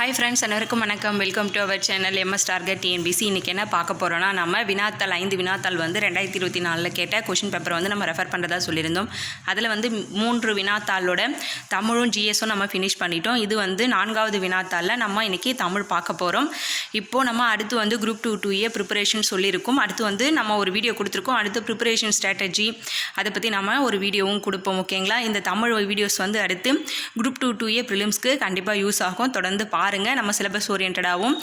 Hi friends, அனைவருக்கும் வணக்கம். Welcome to our channel MS target TNPSC. இன்றைக்கி என்ன பார்க்க போகிறோன்னா, நம்ம வினாத்தாள் 5 வினாத்தாள் 2024 கேட்ட கொஷின் பேப்பரை நம்ம ரெஃபர் பண்ணுறதா சொல்லியிருந்தோம். அதில் 3 வினாத்தாளோட தமிழும் GSும் நம்ம ஃபினிஷ் பண்ணிட்டோம். இது 4வது வினாத்தாளில் நம்ம இன்றைக்கி தமிழ் பார்க்க போகிறோம். இப்போது நம்ம அடுத்து குரூப் 2A ப்ரிப்பரேஷன் சொல்லியிருக்கோம். அடுத்து நம்ம ஒரு வீடியோ கொடுத்துருக்கோம். அடுத்து ப்ரிப்பரேஷன் ஸ்ட்ராட்டஜி அதை பற்றி நம்ம ஒரு வீடியோவும் கொடுப்போம். ஓகேங்களா? இந்த தமிழ் வீடியோஸ் அடுத்து குரூப் 2A ப்ரிலிம்ஸ்க்கு கண்டிப்பாக யூஸ் ஆகும். தொடர்ந்து பாருங்கள். நம்ம சிலபஸ் ஓரியன்டாகவும்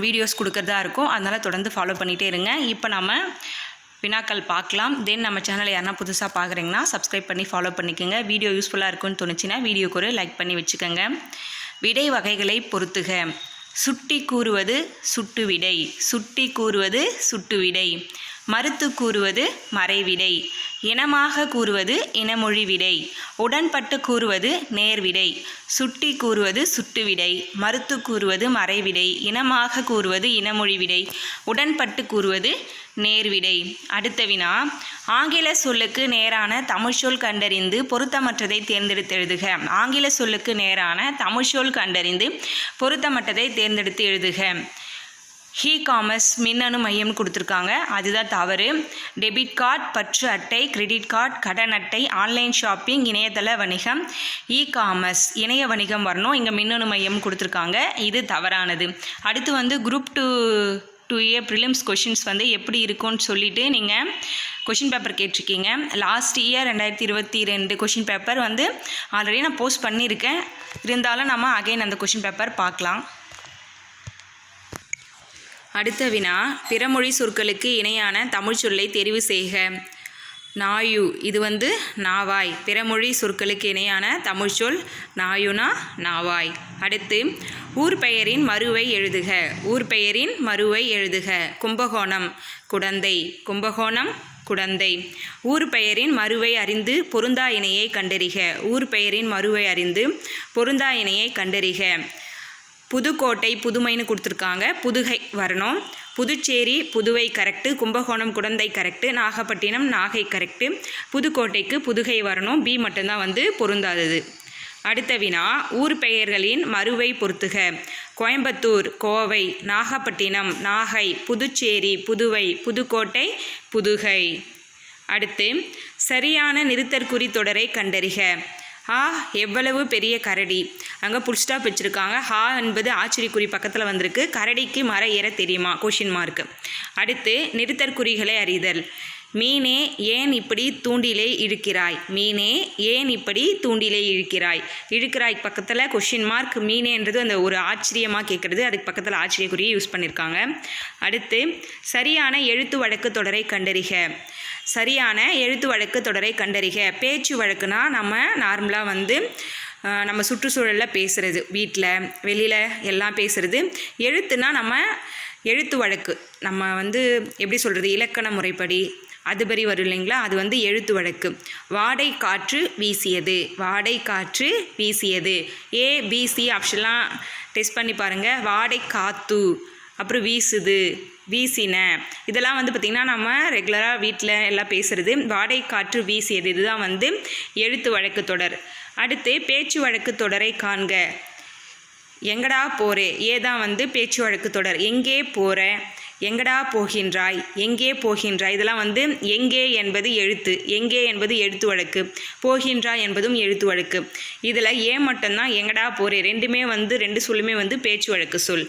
வீடியோஸ் கொடுக்கறதா இருக்கும். அதனால் தொடர்ந்து ஃபாலோ பண்ணிகிட்டே இருங்க. இப்போ நம்ம வினாக்கள் பார்க்கலாம். தென் நம்ம சேனலை யாருன்னா புதுசாக பார்க்குறீங்கன்னா சப்ஸ்கிரைப் பண்ணி ஃபாலோ பண்ணிக்கோங்க. வீடியோ யூஸ்ஃபுல்லாக இருக்குன்னு தோணுச்சுன்னா வீடியோக்கு ஒரு லைக் பண்ணி வச்சுக்கோங்க. விடை வகைகளை பொறுத்துக. சுட்டி கூறுவது சுட்டு விடை, சுட்டி கூறுவது சுட்டு விடை, மறுத்து கூறுவது மறைவிடை, இனமாக கூறுவது இனமொழி விடை, உடன்பட்டு கூறுவது நேர்விடை, சுட்டி கூறுவது சுட்டு விடை, மறுத்து கூறுவது மறைவிடை, இனமாக கூறுவது இனமொழி விடை, உடன்பட்டு கூறுவது நேர்விடை. அடுத்த வினா, ஆங்கில சொல்லுக்கு நேரான தமிழ்ச்சொல் கண்டறிந்து பொருத்தமற்றதை தேர்ந்தெடுத்து எழுதுக. ஆங்கில சொல்லுக்கு நேரான தமிழ்ச்சொல் கண்டறிந்து பொருத்தமற்றதை தேர்ந்தெடுத்து எழுதுக. காமர்ஸ் மின்னணு மையம் கொடுத்துருக்காங்க, அதுதான் தவறு. டெபிட் கார்டு, பற்று அட்டை, கிரெடிட் கார்டு, கடன் அட்டை, ஆன்லைன் ஷாப்பிங், இணையதள வணிகம், காமர்ஸ் இணைய வணிகம் வரணும். இங்கே மின்னணு மையம் கொடுத்துருக்காங்க, இது தவறானது. அடுத்து குரூப் 2A ப்ரிலிம்ஸ் கொஷின்ஸ் எப்படி இருக்கும்னு சொல்லிவிட்டு நீங்கள் கொஷின் பேப்பர் கேட்டிருக்கீங்க. Last year 2022 question paper already நான் போஸ்ட் பண்ணியிருக்கேன். இருந்தாலும் நம்ம அகைன் அந்த கொஷின் பேப்பர் பார்க்கலாம். அடுத்த வினா, பிறமொழி சொற்களுக்கு இணையான தமிழ் சொல்லை தெரிவு செய்க. நாயு, இது நாவாய். பிறமொழி சொற்களுக்கு இணையான தமிழ் சொல் நாயுனா நாவாய். அடுத்து, ஊர் பெயரின் மறுவை எழுதுக. ஊர் பெயரின் மறுவை எழுதுக. கும்பகோணம் குடந்தை, கும்பகோணம் குடந்தை. ஊர் பெயரின் மறுவை அறிந்து பொருந்தா இணையை கண்டறிக. ஊர் பெயரின் மறுவை அறிந்து பொருந்தா இணையை கண்டறிக. புதுக்கோட்டை புதுமைன்னு கொடுத்துருக்காங்க, புதுகை வரணும். Puducherry Puduvai correct, Kumbakonam Kudanthai correct, Nagapattinam Nagai correct, புதுக்கோட்டைக்கு புதுகை வரணும். பி மட்டும்தான் பொருந்தாதது. அடுத்த வினா, ஊர் பெயர்களின் மறுவை பொறுத்துக. கோயம்புத்தூர் கோவை, நாகப்பட்டினம் நாகை, புதுச்சேரி புதுவை, புதுக்கோட்டை புதுகை. அடுத்து, சரியான நிறுத்தற்குறி தொடரை கண்டறிக. எவ்வளவு பெரிய கரடி, அங்கே புல் ஸ்டாப் வச்சுருக்காங்க. என்பது ஆச்சரியக்குறி பக்கத்தில் வந்திருக்கு. கரடிக்கு மர ஏற தெரியுமா? Question mark. அடுத்து, நிறுத்தற்குறிகளை அறிதல். மீனே ஏன் இப்படி தூண்டிலே இழுக்கிறாய். மீனே ஏன் இப்படி தூண்டிலே இழுக்கிறாய். இழுக்கிறாய் பக்கத்தில் கொஷின் மார்க். மீனேன்றது அந்த ஒரு ஆச்சரியமாக கேட்குறது, அதுக்கு பக்கத்தில் ஆச்சரியக்குறியை யூஸ் பண்ணியிருக்காங்க. அடுத்து, சரியான எழுத்து வழக்கு தொடரை கண்டறிக. சரியான எழுத்து வழக்கு தொடரை கண்டறிக. பேச்சு வழக்குனா நம்ம நார்மலாக நம்ம சுற்றுச்சூழலில் பேசுகிறது, வீட்டில் வெளியில் எல்லாம் பேசுகிறது. எழுத்துனா நம்ம எழுத்து வழக்கு, நம்ம எப்படி சொல்கிறது, இலக்கண முறைப்படி அதுபடி வரும் இல்லைங்களா, அது எழுத்து வழக்கு. வாடை காற்று வீசியது, வாடை காற்று வீசியது. ABC ஆப்ஷன்லாம் டெஸ்ட் பண்ணி பாருங்கள். வாடை காத்து, அப்புறம் வீசுது, வீசின, இதெல்லாம் பார்த்திங்கன்னா நம்ம ரெகுலராக வீட்டில் எல்லாம் பேசுகிறது. வாடை காற்று வீசியது, இதுதான் எழுத்து வழக்கு தொடர். அடுத்து, பேச்சு வழக்கு தொடரை காண்க. எங்கடா போறே, ஏதான் பேச்சு வழக்கு தொடர். எங்கே போகிற, எங்கடா போகின்றாய், எங்கே போகின்றாய், இதெல்லாம் எங்கே என்பது எழுத்து, எங்கே என்பது எழுத்து வழக்கு, போகின்றாய் என்பதும் எழுத்து வழக்கு. இதில் மட்டும்தான் எங்கடா போறே, ரெண்டுமே ரெண்டு சொல்லுமே பேச்சு வழக்கு சொல்.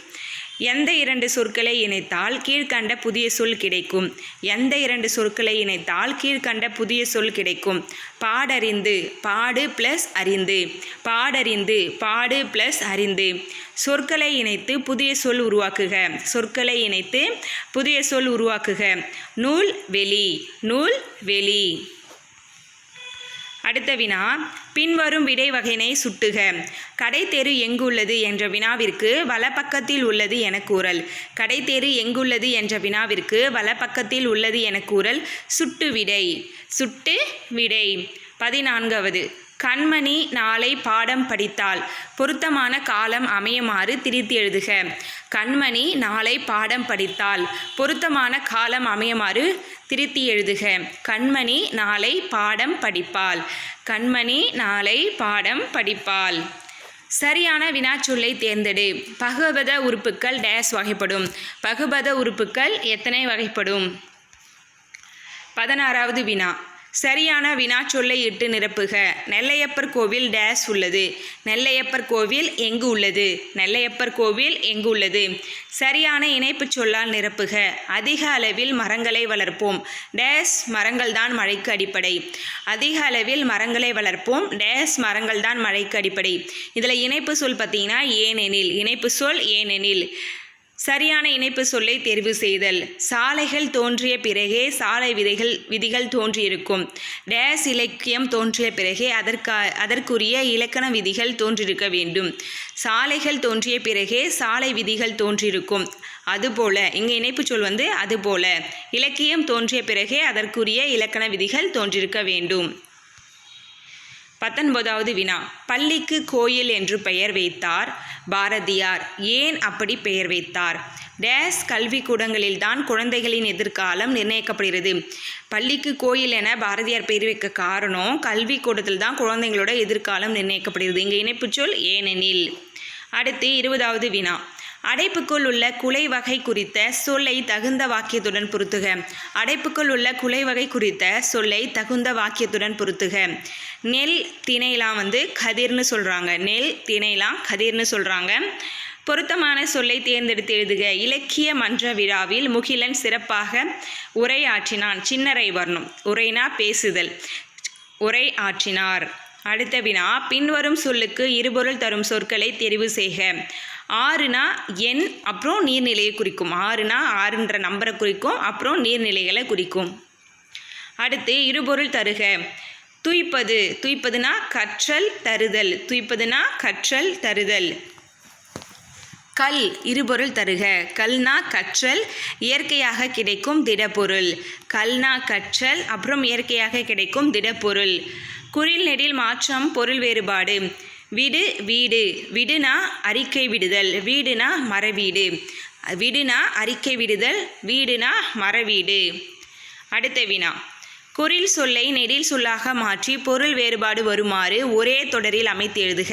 எந்த 2 சொற்களை இணைத்தால் கீழ்கண்ட புதிய சொல் கிடைக்கும். எந்த 2 சொற்களை இணைத்தால் கீழ்கண்ட புதிய சொல் கிடைக்கும். பாடறிந்து, பாடு ப்ளஸ் அறிந்து, பாடறிந்து, பாடு ப்ளஸ் அறிந்து. சொற்களை இணைத்து புதிய சொல் உருவாக்குக. சொற்களை இணைத்து புதிய சொல் உருவாக்குக. நூல் வெளி, நூல் வெளி. அடுத்த வினா, பின்வரும் விடை வகையினை சுட்டுக. கடை தெரு எங்குள்ளது என்ற வினாவிற்கு வலப்பக்கத்தில் உள்ளது என கூறல். கடை தெரு எங்குள்ளது என்ற வினாவிற்கு வலப்பக்கத்தில் உள்ளது என கூறல். சுட்டு விடை, சுட்டு விடை. 14வது, கண்மணி நாளை பாடம் படித்தால் பொருத்தமான காலம் அமையுமாறு திரித்து எழுதுக. கண்மணி நாளை பாடம் படித்தால் பொருத்தமான காலம் அமையுமாறு திருத்தி எழுதுக. கண்மணி நாளை பாடம் படிப்பாள். கண்மணி நாளை பாடம் படிப்பாள். சரியான வினாச்சொல்லை தேர்ந்தெடு. பகுபத உறுப்புக்கள் டேஸ் வகைப்படும். பகுபத உறுப்புக்கள் எத்தனை வகைப்படும்? 16வது வினா. சரியான வினாச்சொல்லை இட்டு நிரப்புக. நெல்லையப்பர் கோவில் டேஸ் உள்ளது. நெல்லையப்பர் கோவில் எங்கு உள்ளது? நெல்லையப்பர் கோவில் எங்கு உள்ளது? சரியான இணைப்புச் சொல்லால் நிரப்புக. அதிக அளவில் மரங்களை வளர்ப்போம். டேஸ் மரங்கள் தான் மழைக்கு அடிப்படை. அதிக அளவில் மரங்களை வளர்ப்போம். டேஸ் மரங்கள் தான் மழைக்கு அடிப்படை. இதில் இணைப்பு சொல் பார்த்தீங்கன்னா ஏனெனில். இணைப்பு சொல் ஏனெனில். சரியான இணைப்பு சொல்லை தேர்வு செய்தல். சாலைகள் தோன்றிய பிறகே சாலை விதிகள் தோன்றியிருக்கும். டேஸ் இலக்கியம் தோன்றிய பிறகே அதற்குரிய இலக்கண விதிகள் தோன்றியிருக்க வேண்டும். சாலைகள் தோன்றிய பிறகே சாலை விதிகள் தோன்றியிருக்கும். அதுபோல இங்கே இணைப்பு சொல் அதுபோல. இலக்கியம் தோன்றிய பிறகே அதற்குரிய இலக்கண விதிகள் தோன்றியிருக்க வேண்டும். 19வது வினா. பள்ளிக்கு கோயில் என்று பெயர் வைத்தார் பாரதியார். ஏன் அப்படி பெயர் வைத்தார்? டேஸ் கல்விக்கூடங்களில்தான் குழந்தைகளின் எதிர்காலம் நிர்ணயிக்கப்படுகிறது. பள்ளிக்கு கோயில் என பாரதியார் பெயர் வைக்க காரணம் கல்விக்கூடத்தில் தான் குழந்தைங்களோட எதிர்காலம் நிர்ணயிக்கப்படுகிறது. இங்கே இணைப்பு சொல் ஏனெனில். அடுத்து 20வது வினா. அடைப்புக்குள் உள்ள குலை வகை குறித்த சொல்லை தகுந்த வாக்கியத்துடன் பொருத்துக. அடைப்புக்குள் உள்ள குலை வகை குறித்த சொல்லை தகுந்த வாக்கியத்துடன் பொருத்துக. நெல் திணைலாம் கதிர்னு சொல்கிறாங்க. நெல் திணைலாம் கதிர்னு சொல்கிறாங்க. பொருத்தமான சொல்லை தேர்ந்தெடுத்து எழுதுக. இலக்கிய மன்ற விழாவில் முகிலன் சிறப்பாக உரை ஆற்றினான். சின்னரை வரணும். உரைனா பேசுதல். உரை ஆற்றினார். அடுத்த வினா. பின்வரும் சொல்லுக்கு இருபொருள் தரும் சொற்களை தெரிவு செய்க. ஆறுனா எண் அப்புறம் நீர்நிலையை குறிக்கும். ஆறுனா ஆறுன்ற நம்பரை குறிக்கும், அப்புறம் நீர்நிலைகளை குறிக்கும். அடுத்து இருபொருள் தருக. துய்ப்பது. துய்ப்பதுனா கற்றல் தருதல். துய்ப்பதுனா கற்றல் தருதல். கல் இருபொருள் தருக. கல்னா கற்றல், இயற்கையாக கிடைக்கும் திடப்பொருள். கல்னா கற்றல், அப்புறம் இயற்கையாக கிடைக்கும் திடப்பொருள். குறில் நெடில் மாற்றம் பொருள் வேறுபாடு. விடு வீடு. விடுனா அறிக்கை விடுதல். வீடுனா மரவீடு. விடுனா அறிக்கை விடுதல். வீடுனா மரவீடு. அடுத்த வினா. குறில் சொல்லை நெடில் சொல்லாக மாற்றி பொருள் வேறுபாடு வருமாறு ஒரே தொடரில் அமைத்து எழுதுக.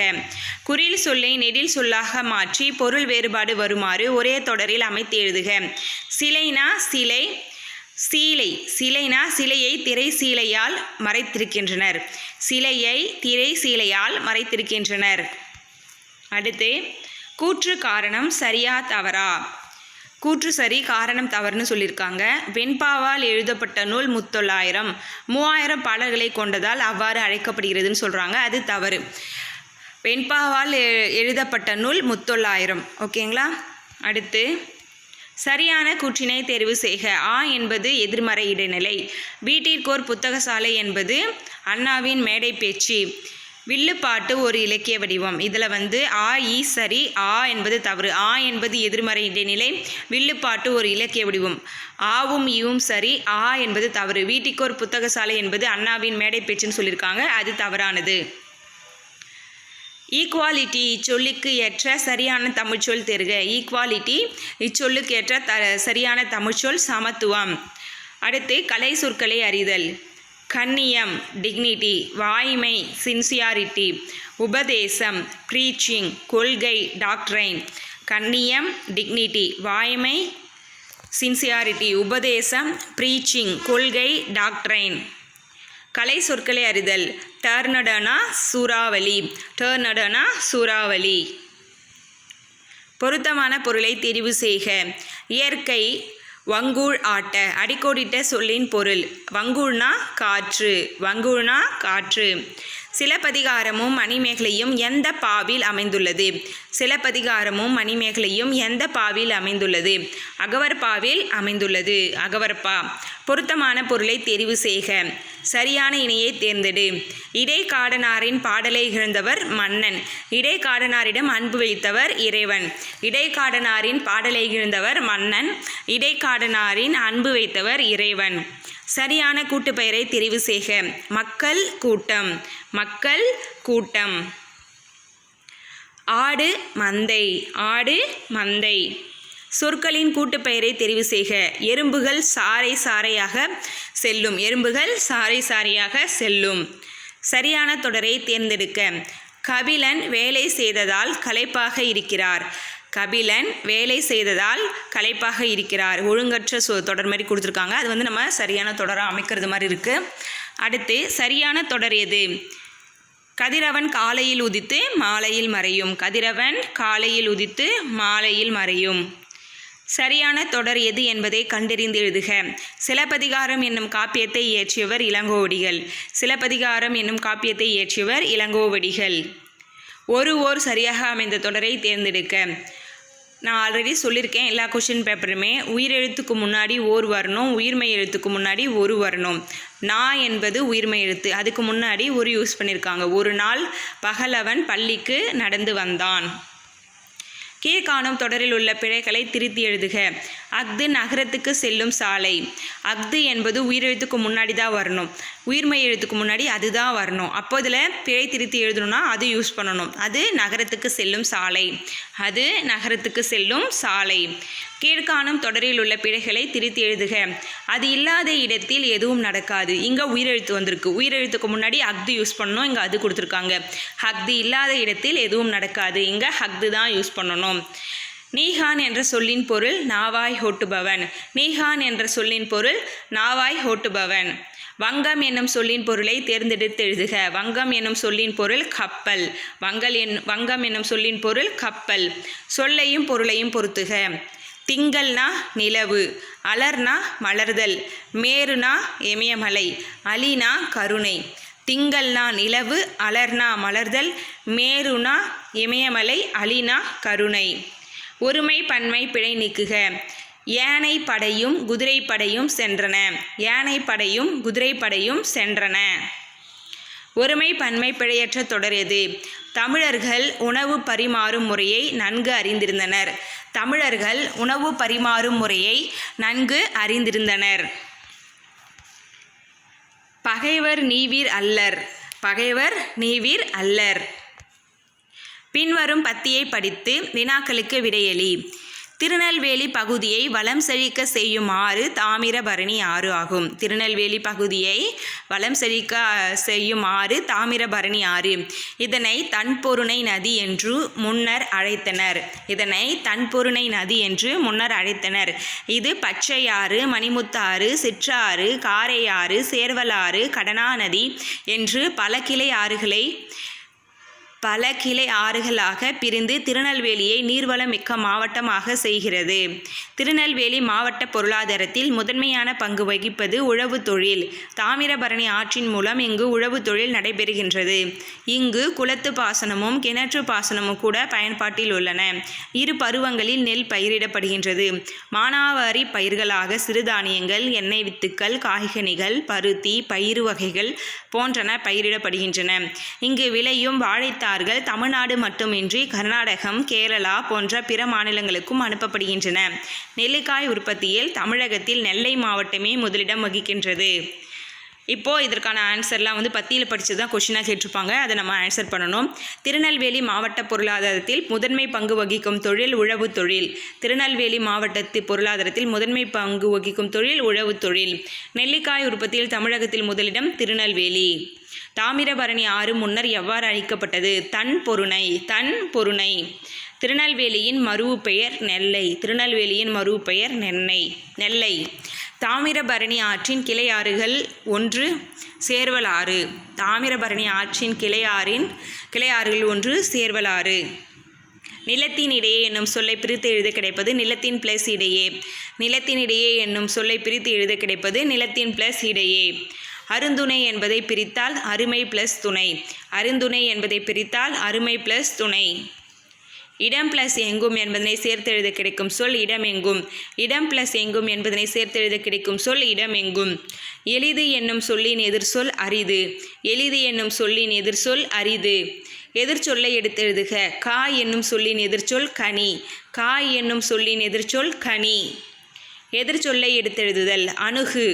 குறில் சொல்லை நெடில் சொல்லாக மாற்றி பொருள் வேறுபாடு வருமாறு ஒரே தொடரில் அமைத்து எழுதுக. சிலைனா சிலை. சீலை. சிலைனா சிலையை திரை சீலையால் மறைத்திருக்கின்றனர். சிலையை திரை சீலையால் மறைத்திருக்கின்றனர். அடுத்து கூற்று காரணம் சரியா தவறா? கூற்று சரி, காரணம் தவறுன்னு சொல்லியிருக்காங்க. வெண்பாவால் எழுதப்பட்ட நூல் 3000 பாடல்களை கொண்டதால் அவ்வாறு அழைக்கப்படுகிறதுன்னு சொல்கிறாங்க. அது தவறு. வெண்பாவால் எழுதப்பட்ட நூல் 3000. ஓகேங்களா? அடுத்து சரியான கூற்றினை தேர்வு செய்க. ஆ என்பது எதிர்மறை இடைநிலை. வீட்டிற்கோர் புத்தகசாலை என்பது அண்ணாவின் மேடை பேச்சு. வில்லுப்பாட்டு ஒரு இலக்கிய வடிவம். இதில் ஆ ஈ சரி, ஆ என்பது தவறு. ஆ என்பது எதிர்மறை இடைநிலை. வில்லுப்பாட்டு ஒரு இலக்கிய வடிவம். ஆவும் ஈவும் சரி, ஆ என்பது தவறு. வீட்டிற்கோர் புத்தகசாலை என்பது அண்ணாவின் மேடை பேச்சுன்னு சொல்லியிருக்காங்க. அது தவறானது. ஈக்குவாலிட்டி இச்சொல்லுக்கு ஏற்ற சரியான தமிழ்ச்சொல் தேர்க. ஈக்குவாலிட்டி இச்சொல்லுக்கு ஏற்ற சரியான தமிழ்ச்சொல் சமத்துவம். அடுத்து கலை சொற்களை அறிதல். கண்ணியம் டிக்னிட்டி. வாய்மை சின்சியாரிட்டி. உபதேசம் ப்ரீச்சிங். கொள்கை டாக்ட்ரைன். கண்ணியம் டிக்னிட்டி. வாய்மை சின்சியாரிட்டி. உபதேசம் ப்ரீச்சிங். கொள்கை டாக்ட்ரைன். கலை சொற்களை அறிதல். டர்னடனா சூறாவளி. டர்னடனா சூறாவளி. பொருத்தமான பொருளை தெரிவு செய்க. இயற்கை வங்கூழ் ஆட்ட. அடிக்கோடிட்ட சொல்லின் பொருள். வங்கூழ்னா காற்று. வங்கூழ்னா காற்று. சிலப்பதிகாரமும் மணிமேகலையும் எந்த பாவில் அமைந்துள்ளது? சிலப்பதிகாரமும் மணிமேகலையும் எந்த பாவில் அமைந்துள்ளது? அகவற்பாவில் அமைந்துள்ளது. அகவற்பா. பொருத்தமான பொருளை தெரிவு செய்க. சரியான இணையை தேர்ந்தெடு. இடைக்காடனாரின் பாடலை இகழ்ந்தவர் மன்னன். இடைக்காடனாரிடம் அன்பு வைத்தவர் இறைவன். இடைக்காடனாரின் பாடலை இகழ்ந்தவர் மன்னன். இடைக்காடனாரின் அன்பு வைத்தவர் இறைவன். சரியான கூட்டுப்பெயரை தெரிவு செய்க. மக்கள் கூட்டம். மக்கள் கூட்டம். ஆடு மந்தை. ஆடு மந்தை. சொற்களின் கூட்டுப்பெயரை தெரிவு செய்க. எறும்புகள் சாறை சாறையாக செல்லும். எறும்புகள் சாறை சாறையாக செல்லும். சரியான தொடரை தேர்ந்தெடுக்க. கபிலன் வேலை செய்ததால் களைப்பாக இருக்கிறார். கபிலன் வேலை செய்ததால் களைப்பாக இருக்கிறார். ஒழுங்கற்ற தொடர் மாதிரி கொடுத்துருக்காங்க. அது வந்து நம்ம சரியான தொடராக அமைக்கிறது மாதிரி இருக்குது. அடுத்து சரியான தொடர் எது? கதிரவன் காலையில் உதித்து மாலையில் மறையும். கதிரவன் காலையில் உதித்து மாலையில் மறையும். சரியான தொடர் எது என்பதை கண்டறிந்து எழுதுக. சிலப்பதிகாரம் என்னும் காப்பியத்தை இயற்றியவர் இளங்கோவடிகள். சிலப்பதிகாரம் என்னும் காப்பியத்தை இயற்றியவர் இளங்கோவடிகள். ஓர் சரியாக அமைந்த தொடரை தேர்ந்தெடுக்க. நான் ஆல்ரெடி சொல்லியிருக்கேன், எல்லா கொஷின் பேப்பருமே உயிரெழுத்துக்கு முன்னாடி ஓர் வரணும், உயிர்மெய் எழுத்துக்கு முன்னாடி ஒரு வரணும். நான் என்பது உயிர்மெய் எழுத்து, அதுக்கு முன்னாடி ஒரு யூஸ் பண்ணியிருக்காங்க. ஒரு நாள் பகலவன் பள்ளிக்கு நடந்து வந்தான். கீழ்காணும் தொடரில் உள்ள பிழைகளை திருத்தி எழுதுக. அஃது நகரத்துக்கு செல்லும் சாலை. அஃது என்பது உயிரெழுத்துக்கு முன்னாடி தான் வரணும், உயிர்மெய் எழுத்துக்கு முன்னாடி அதுதான் வரணும். அப்போ இதில் பிழை திருத்தி எழுதணும்னா அது யூஸ் பண்ணணும். அது நகரத்துக்கு செல்லும் சாலை. அது நகரத்துக்கு செல்லும் சாலை. கீழ்காணும் தொடரில் உள்ள பிழைகளை திருத்தி எழுதுக. அது இல்லாத இடத்தில் எதுவும் நடக்காது. இங்கே உயிரெழுத்து வந்திருக்கு, உயிரெழுத்துக்கு முன்னாடி அஃது யூஸ் பண்ணணும், இங்கே அது கொடுத்துருக்காங்க. அஃது இல்லாத இடத்தில் எதுவும் நடக்காது, இங்கே அஃது தான் யூஸ் பண்ணணும். நீகான் என்ற சொல்லின் பொருள் நாவாய் ஓட்டுபவன். நீகான் என்ற சொல்லின் பொருள் நாவாய் ஓட்டுபவன். வங்கம் என்னும் சொல்லின் பொருளை தேர்ந்தெடுத்து எழுதுக. வங்கம் என்னும் சொல்லின் பொருள் கப்பல். வங்கம் என்னும் சொல்லின் பொருள் கப்பல். சொல்லையும் பொருளையும் பொருத்துக. திங்கள்னா நிலவு, அலர்னா மலர்தல், மேருனா இமயமலை, அலினா கருணை. திங்கள்னா நிலவு, அலர்னா மலர்தல், மேருனா இமயமலை, அலினா கருணை. ஒருமை பன்மை பிழை நீக்குக. யானை படையும் குதிரை படையும் சென்றன. யானை படையும் குதிரை படையும் சென்றன. ஒருமை பன்மை பிழையற்ற தொடர் எது? தமிழர்கள் உணவு பரிமாறும் முறையை நன்கு அறிந்திருந்தனர். தமிழர்கள் உணவு பரிமாறும் முறையை நன்கு அறிந்திருந்தனர். பகைவர் நீவீர் அல்லர். பகைவர் நீவீர் அல்லர். பின்வரும் பத்தியை படித்து வினாக்களுக்கு விடையளி. திருநெல்வேலி பகுதியை வளம் செழிக்க செய்யும் ஆறு தாமிரபரணி ஆறு ஆகும். திருநெல்வேலி பகுதியை வளம் செழிக்க செய்யும் ஆறு தாமிரபரணி ஆறு. இதனை தன்பொருணை நதி என்று முன்னர் அழைத்தனர். இதனை தன்பொருணை நதி என்று முன்னர் அழைத்தனர். இது பச்சையாறு, மணிமுத்தாறு, சிற்றாறு, காரையாறு, சேர்வலாறு, கடனா நதி என்று பல கிளை ஆறுகளாக பிரிந்து திருநெல்வேலியை நீர்வளம் மிக்க மாவட்டமாக செய்கிறது. திருநெல்வேலி மாவட்ட பொருளாதாரத்தில் முதன்மையான பங்கு வகிப்பது உழவு தொழில். தாமிரபரணி ஆற்றின் மூலம் இங்கு உழவு தொழில் நடைபெறுகின்றது. இங்கு குளத்து பாசனமும் கிணற்று பாசனமும் கூட பயன்பாட்டில் உள்ளன. இரு பருவங்களில் நெல் பயிரிடப்படுகின்றது. மானாவாரி பயிர்களாக சிறுதானியங்கள், எண்ணெய் வித்துக்கள், காய்கனிகள், பருத்தி, பயிறு வகைகள் போன்றன பயிரிடப்படுகின்றன. இங்கு விளையும் வாழைத்தார்கள் தமிழ்நாடு மட்டுமின்றி கர்நாடகம், கேரளா போன்ற பிற மாநிலங்களுக்கும் அனுப்பப்படுகின்றன. நெல்லிக்காய் உற்பத்தியில் தமிழகத்தில் நெல்லை மாவட்டமே முதலிடம் வகிக்கின்றது. இப்போது இதற்கான ஆன்சர்லாம் பத்தியில் படித்து தான் கொஷினாக கேட்டிருப்பாங்க. அதை நம்ம ஆன்சர் பண்ணணும். திருநெல்வேலி மாவட்ட பொருளாதாரத்தில் முதன்மை பங்கு வகிக்கும் தொழில் உழவு தொழில். திருநெல்வேலி மாவட்டத்து பொருளாதாரத்தில் முதன்மை பங்கு வகிக்கும் தொழில் உழவு தொழில். நெல்லிக்காய் உற்பத்தியில் தமிழகத்தில் முதலிடம் திருநெல்வேலி. தாமிரபரணி ஆறு முன்னர் எவ்வாறு அழைக்கப்பட்டது? தன்பொருணை. திருநெல்வேலியின் மருவு பெயர் நெல்லை. திருநெல்வேலியின் மருவு பெயர் நெல்லை. தாமிரபரணி ஆற்றின் கிளை ஆறுகள். 1 சேர்வலாறு. தாமிரபரணி ஆற்றின் கிளை ஆறுகள் 1 சேர்வலாறு. நிலத்தின் இடையே என்னும் சொல்லை பிரித்து எழுத கிடைப்பது நிலத்தின் பிளஸ் இடையே. நிலத்தின் இடையே என்னும் சொல்லை பிரித்து எழுத கிடைப்பது நிலத்தின் பிளஸ் இடையே. அருந்துணை என்பதை பிரித்தால் அருமை பிளஸ் துணை. அருந்துணை என்பதை பிரித்தால் அருமை பிளஸ் துணை. இடம் பிளஸ் எங்கும் என்பதனை சேர்த்தெழுத கிடைக்கும் சொல் இடமெங்கும். இடம் பிளஸ் எங்கும் என்பதனை சேர்த்தெழுத கிடைக்கும் சொல் இடமெங்கும். எளிது என்னும் சொல்லின் எதிர்சொல் அரிது. எளிது என்னும் சொல்லின் எதிர்சொல் அரிது. எதிர்ச்சொல்லை எடுத்தெழுதுக. காய் என்னும் சொல்லின் எதிர்ச்சொல் கனி. காய் என்னும் சொல்லின் எதிர்ச்சொல் கனி. எதிர்ச்சொல்லை எடுத்தெழுதுதல். அணுகு,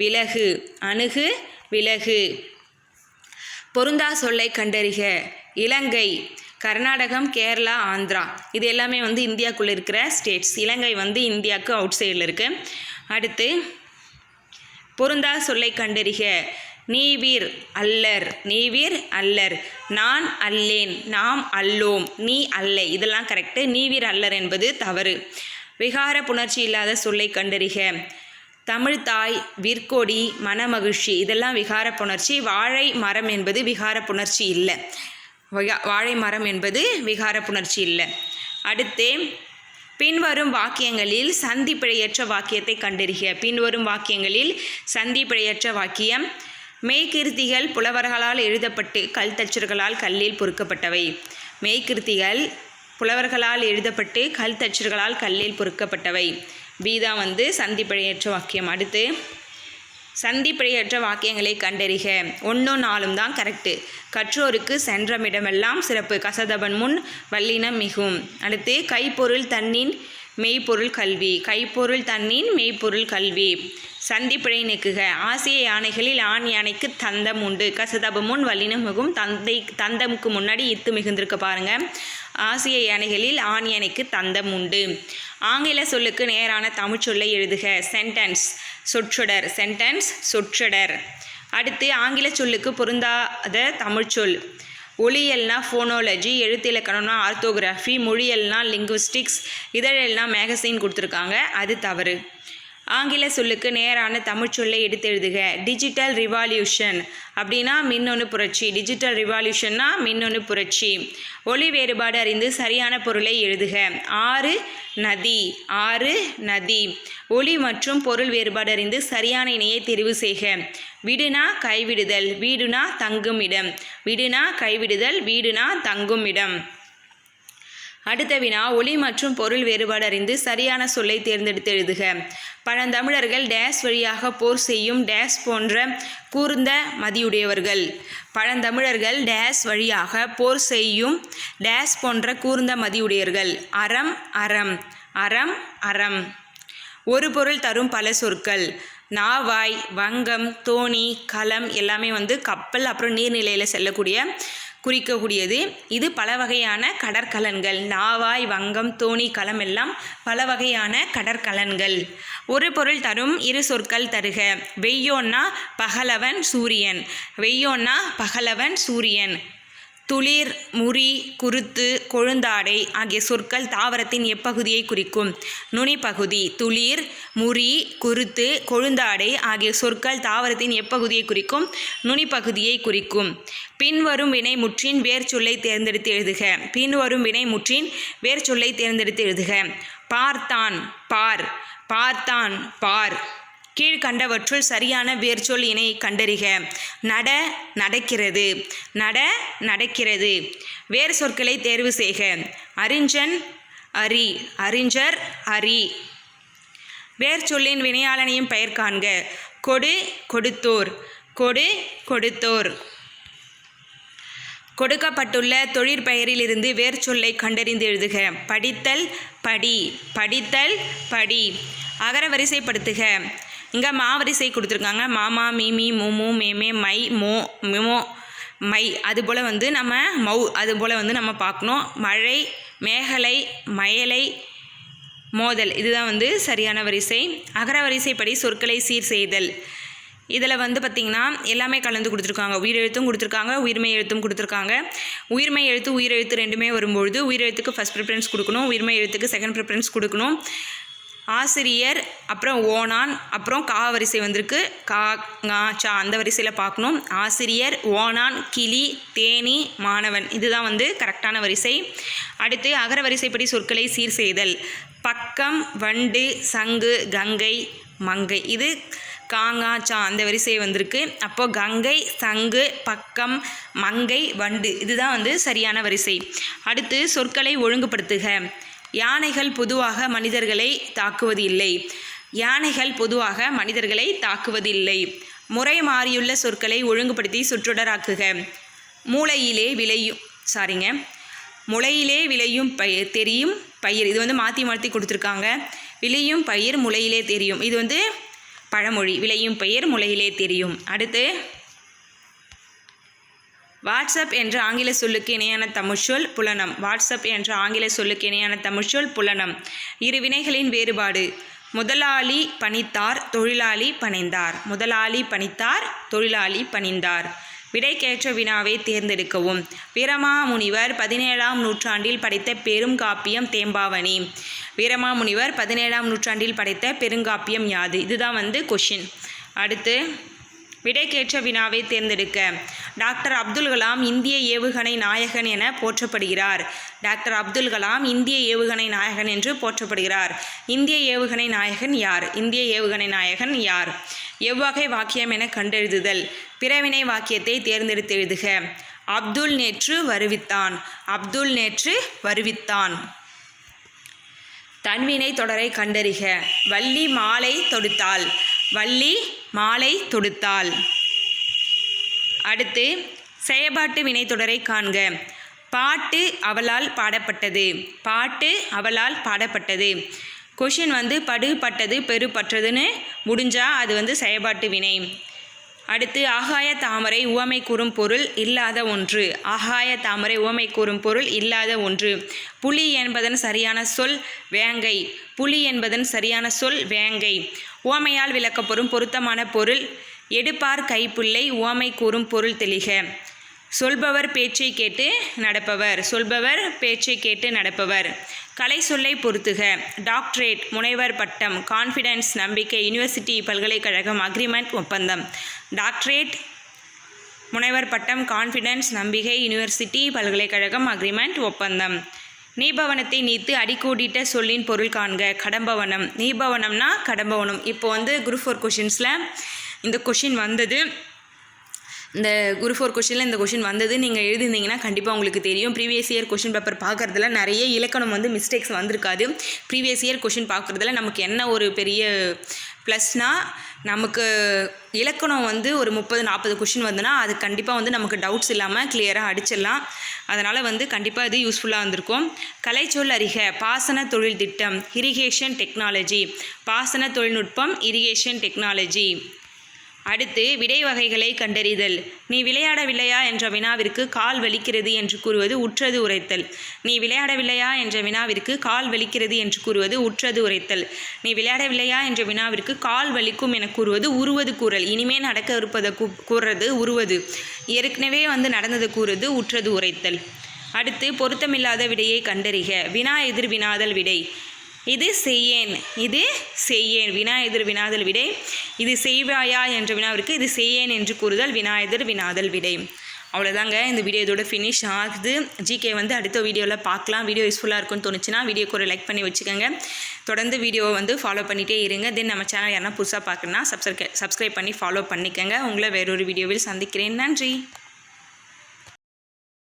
விலகு. அணுகு, விலகு. பொருந்தா சொல்லை கண்டறிக. இலங்கை, கர்நாடகம், கேரளா, ஆந்திரா இது எல்லாமே இந்தியாவுக்குள்ளே இருக்கிற ஸ்டேட்ஸ். இலங்கை இந்தியாவுக்கு அவுட் சைடில் இருக்குது. அடுத்து பொருந்தா சொல்லை கண்டறிக. நீவீர் அல்லர், நீவீர் அல்லர். நான் அல்லேன், நாம் அல்லோம், நீ அல்லை. இதெல்லாம் கரெக்டு. நீவீர் அல்லர் என்பது தவறு. விகார புணர்ச்சி இல்லாத சொல்லை கண்டறிக. தமிழ்தாய், விற்கொடி, மனமகிழ்ச்சி இதெல்லாம் விகார புணர்ச்சி. வாழை மரம் என்பது விகார புணர்ச்சி இல்லை. வாழை மரம் என்பது விகார புணர்ச்சி இல்லை. அடுத்து பின்வரும் வாக்கியங்களில் சந்தி பிழையற்ற வாக்கியத்தை கண்டறிக. பின்வரும் வாக்கியங்களில் சந்தி பிழையற்ற வாக்கியம். மெய்கிருத்திகள் புலவர்களால் எழுதப்பட்டு கல் தச்சர்களால் கல்லில் பொறுக்கப்பட்டவை. மெய்கிருத்திகள் புலவர்களால் எழுதப்பட்டு கல் தச்சர்களால் கல்லில் பொறுக்கப்பட்டவை. பீதான் வந்து சந்தி பிழையற்ற வாக்கியம். அடுத்து சந்தி பிழையற்ற வாக்கியங்களை கண்டறிக. 1, 4 தான் கரெக்டு. கற்றோருக்கு சென்றமிடமெல்லாம் சிறப்பு. கசதபன் முன் வல்லினம் மிகும். அடுத்து கைப்பொருள் தன்னின் மெய்ப்பொருள் கல்வி. கைப்பொருள் தன்னின் மெய்ப்பொருள் கல்வி. சந்தி பிழை நீக்குக. ஆசிய யானைகளில் ஆண் யானைக்கு தந்தம் உண்டு. கசதப முன் வல்லினம் மிகும். தந்தமுக்கு முன்னாடி இத்து மிகுந்திருக்க பாருங்க. ஆசிய யானைகளில் ஆண் யானைக்கு தந்தம் உண்டு. ஆங்கில சொல்லுக்கு நேரான தமிழ்ச்சொல்லை எழுதுக. சென்டென்ஸ் சொற்றொடர். சென்டென்ஸ் சொற்றொடர். அடுத்து ஆங்கில சொல்லுக்கு பொருந்தாத தமிழ்ச்சொல். ஒளியல்னா ஃபோனோலஜி, எழுத்திலக்கணம்னா ஆர்த்தோகிராஃபி, மொழியல்னா லிங்குவிஸ்டிக்ஸ், இதழல்னா மேகசின் கொடுத்துருக்காங்க, அது தவறு. ஆங்கில சொல்லுக்கு நேரான தமிழ்ச்சொல்லை எடுத்து எழுதுக. டிஜிட்டல் ரிவால்யூஷன் அப்படின்னா மின்னணு புரட்சி. டிஜிட்டல் ரிவால்யூஷன்னா மின்னணு புரட்சி. ஒளி வேறுபாடு அறிந்து சரியான பொருளை எழுதுக. ஆறு நதி. ஆறு நதி. ஒளி மற்றும் பொருள் வேறுபாடு அறிந்து சரியான இணையை தெரிவு செய்க. விடுனா கைவிடுதல், வீடுனா தங்கும் இடம். விடுனா கைவிடுதல், வீடுனா தங்கும் இடம். அடுத்த வினா. ஒளி மற்றும் பொருள் வேறுபாடு அறிந்து சரியான சொல்லை தேர்ந்தெடுத்து எழுதுக. பழந்தமிழர்கள் டேஸ் வழியாக போர் செய்யும் டேஸ் போன்ற கூர்ந்த மதியுடையவர்கள். பழந்தமிழர்கள் டேஸ் வழியாக போர் செய்யும் டேஸ் போன்ற கூர்ந்த மதியுடையவர்கள். அறம் அறம். அறம் அறம். ஒரு பொருள் தரும் பல சொற்கள். நாவாய், வங்கம், தோணி, களம் எல்லாமே வந்து கப்பல் அப்புறம் நீர்நிலையில் செல்லக்கூடிய குறிக்கக்கூடியது. இது பல வகையான கடற்கலன்கள். நாவாய், வங்கம், தோணி, களம் எல்லாம் பல வகையான கடற்கலன்கள். ஒரு பொருள் தரும் இரு சொற்கள் தருக. வெய்யோன்னா பகலவன் சூரியன். வெய்யோன்னா பகலவன் சூரியன். துளிர், முறி, குருத்து, கொழுந்தாடை ஆகிய சொற்கள் தாவரத்தின் எப்பகுதியை குறிக்கும்? நுனிப்பகுதி. துளிர், முறி, குருத்து, கொழுந்தாடை ஆகிய சொற்கள் தாவரத்தின் எப்பகுதியை குறிக்கும்? நுனிப்பகுதியை குறிக்கும். பின்வரும் வினை முற்றின் வேர் சொல்லை தேர்ந்தெடுத்து எழுதுக. பின்வரும் வினை முற்றின் வேர் சொல்லை தேர்ந்தெடுத்து எழுதுக. பார்த்தான் பார். பார்த்தான் பார். கீழ்கண்டவற்றுள் சரியான வேர்ச்சொல் இணையை கண்டறிக. நட நடக்கிறது. நட நடக்கிறது. வேறு சொற்களை தேர்வு செய்க. அறிஞன் அறி. அறிஞர் அறி. வேர்ச்சொல்லின் வினையாளனையும் பெயர் காண்க. கொடு கொடுத்தோர். கொடு கொடுத்தோர். கொடுக்கப்பட்டுள்ள தொழிற்பெயரிலிருந்து வேர்ச்சொல்லை கண்டறிந்து எழுதுக. படித்தல் படி. படித்தல் படி. அகர வரிசைப்படுத்துக. இங்கே மாவரிசை கொடுத்துருக்காங்க. மாமா, மீமி, மூமு, மேமே, மை, மோ, மிமோ, மை. அதுபோல் வந்து நம்ம மௌ அதுபோல் வந்து நம்ம பார்க்கணும். மழை, மேகலை, மயலை, மோதல் இதுதான் வந்து சரியான வரிசை. அகர வரிசைப்படி சொற்களை சீர் செய்தல். இதில் வந்து பார்த்திங்கன்னா எல்லாமே கலந்து கொடுத்துருக்காங்க. உயிரெழுத்தும் கொடுத்துருக்காங்க, உயிர்மெய் எழுத்தும் கொடுத்துருக்காங்க. உயிர்மெய் எழுத்து உயிரெழுத்து ரெண்டுமே வரும்பொழுது உயிரெழுத்துக்கு ஃபஸ்ட் ப்ரிஃபரன்ஸ் கொடுக்கணும், உயிர்மெய் எழுத்துக்கு செகண்ட் ப்ரிஃபரன்ஸ் கொடுக்கணும். ஆசிரியர், அப்புறம் ஓனான், அப்புறம் கா வரிசை வந்திருக்கு. கா, ngா, சா அந்த வரிசையில் பார்க்கணும். ஆசிரியர், ஓனான், கிளி, தேனி, மாணவன் இதுதான் வந்து கரெக்டான வரிசை. அடுத்து அகர வரிசைப்படி சொற்களை சீர் செய்தல். பக்கம், வண்டு, சங்கு, கங்கை, மங்கை இது காங்கா சா அந்த வரிசை வந்திருக்கு. அப்போது கங்கை, சங்கு, பக்கம், மங்கை, வண்டு இதுதான் வந்து சரியான வரிசை. அடுத்து சொற்களை ஒழுங்குபடுத்துக. யானைகள் பொதுவாக மனிதர்களை தாக்குவது இல்லை. யானைகள் பொதுவாக மனிதர்களை தாக்குவதில்லை. முறை மாறியுள்ள சொற்களை ஒழுங்குபடுத்தி சொற்றொடராக்குக. முளையிலே விளையும் பயிர் தெரியும் பயிர். இது வந்து மாற்றி மாற்றி கொடுத்துருக்காங்க. விளையும் பயிர் முளையிலே தெரியும். இது வந்து பழமொழி. விளையும் பயிர் முளையிலே தெரியும். அடுத்து வாட்ஸ்அப் என்ற ஆங்கில சொல்லுக்கு இணையான தமிழ்ச்சொல் புலனம். வாட்ஸ்அப் என்ற ஆங்கில சொல்லுக்கு இணையான தமிழ்ச்சொல் புலனம். இரு வினைகளின் வேறுபாடு. முதலாளி பணித்தார் தொழிலாளி பணிந்தார். முதலாளி பணித்தார் தொழிலாளி பணிந்தார். விடைக்கேற்ற வினாவை தேர்ந்தெடுக்கவும். வீரமாமுனிவர் 17ஆம் நூற்றாண்டில் படைத்த பெருங்காப்பியம் தேம்பாவணி. வீரமாமுனிவர் 17ஆம் நூற்றாண்டில் படைத்த பெருங்காப்பியம் யாது? இதுதான் கொஷின். அடுத்து விடைக்கேற்ற வினாவை தேர்ந்தெடுக்க. டாக்டர் அப்துல் கலாம் இந்திய ஏவுகணை நாயகன் என போற்றப்படுகிறார். டாக்டர் அப்துல் கலாம் இந்திய ஏவுகணை நாயகன் என்று போற்றப்படுகிறார். இந்திய ஏவுகணை நாயகன் யார்? இந்திய ஏவுகணை நாயகன் யார்? எவ்வகை வாக்கியம் என கண்டெழுதுதல். பிறவினை வாக்கியத்தை தேர்ந்தெடுத்து எழுதுக. அப்துல் நேற்று வருவித்தான். அப்துல் நேற்று வருவித்தான். தன்வினை தொடரை கண்டறிக. வள்ளி மாலை தொடுத்தாள். வள்ளி மாலை தொடுத்தாள். அடுத்து செயற்பாட்டு வினைத்தொடரை காண்க. பாட்டு அவளால் பாடப்பட்டது. பாட்டு அவளால் பாடப்பட்டது. கொஷின் படு பட்டது பெரு பற்றதுன்னு முடிஞ்சால் அது செயற்பாட்டு வினை. அடுத்து ஆகாய தாமரை உவமை கூறும் பொருள் இல்லாத ஒன்று. ஆகாய தாமரை உவமை கூறும் பொருள் இல்லாத ஒன்று. புலி என்பதன் சரியான சொல் வேங்கை. புலி என்பதன் சரியான சொல் வேங்கை. உவமையால் விளக்கப்படும் பொருத்தமான பொருள் எடுப்பார் கைப்புள்ளை. உவமை கூறும் பொருள் தெளிக. சொல்பவர் பேச்சை கேட்டு நடப்பவர். சொல்பவர் பேச்சை கேட்டு நடப்பவர். கலை சொல்லை பொறுத்துக. டாக்டரேட் முனைவர் பட்டம். கான்ஃபிடன்ஸ் நம்பிக்கை. யூனிவர்சிட்டி பல்கலைக்கழகம். அக்ரிமெண்ட் ஒப்பந்தம். டாக்டரேட் முனைவர் பட்டம். கான்ஃபிடன்ஸ் நம்பிக்கை. யூனிவர்சிட்டி பல்கலைக்கழகம். அக்ரிமெண்ட் ஒப்பந்தம். நீபவனத்தை நீத்து அடிக்கோடிட்ட சொல்லின் பொருள் காண்க. கடம்பவனம். நீபவனம்னா கடம்பவனம். இப்போ குரூப் 4 கொஷின்ஸில் இந்த கொஷின் வந்தது. இந்த குரூப் 4 கொஷினில் இந்த கொஷின் வந்தது. நீங்கள் எழுதிருந்தீங்கன்னா கண்டிப்பாக உங்களுக்கு தெரியும். ப்ரீவியஸ் இயர் கொஷின் பேப்பர் பார்க்குறதுல நிறைய இலக்கணம் மிஸ்டேக்ஸ் வந்திருக்காது. ப்ரீவியஸ் இயர் கொஷின் பார்க்குறதுல நமக்கு என்ன ஒரு பெரிய ப்ளஸ்னால், நமக்கு இலக்கணம் ஒரு 30-40 கொஷின் வந்துன்னா அது கண்டிப்பாக நமக்கு டவுட்ஸ் இல்லாமல் கிளியராக அடிச்சிடலாம். அதனால் கண்டிப்பாக இது யூஸ்ஃபுல்லாக வந்திருக்கும். கலைச்சொல் அறிக. பாசன தொழில் திட்டம். Irrigation technology. பாசன தொழில்நுட்பம். Irrigation technology. அடுத்து விடை வகைகளை கண்டறிதல். நீ விளையாடவில்லையா என்ற வினாவிற்கு கால் வலிக்கிறது என்று கூறுவது உற்றது உரைத்தல். நீ விளையாடவில்லையா என்ற வினாவிற்கு கால் வலிக்கிறது என்று கூறுவது உற்றது உரைத்தல். நீ விளையாடவில்லையா என்ற வினாவிற்கு கால் வலிக்கும் என கூறுவது உருவது கூறல். இனிமேல் நடக்க இருப்பதை கூறுறது உருவது. ஏற்கனவே நடந்தது கூறுவது உற்றது உரைத்தல். அடுத்து பொருத்தமில்லாத விடையை கண்டறிக. வினா எதிர் வினாதல் விடை. இது செய்யேன். இது செய்யேன். வினா எதிர் வினாதல் விடை. இது செய்வாயா என்ற வினாவிற்கு இது செய்யேன் என்று கூறுதல். வினா எதிர் வினாதல் விடை. அவ்வளோதாங்க. இந்த வீடியோ இதோட ஃபினிஷ் ஆகுது. ஜிகே அடுத்த வீடியோவில் பார்க்கலாம். வீடியோ யூஸ்ஃபுல்லாக இருக்கும்னு தோணுச்சுன்னா வீடியோக்கு ஒரு லைக் பண்ணி வச்சுக்கோங்க. தொடர்ந்து வீடியோவை ஃபாலோ பண்ணிகிட்டே இருங்க. தென் நம்ம சேனல் யாரா புதுசாக பார்க்கணுன்னா சப்ஸ்கிரைப் பண்ணி ஃபாலோ பண்ணிக்கோங்க. உங்களை வேறொரு வீடியோவில் சந்திக்கிறேன். நன்றி.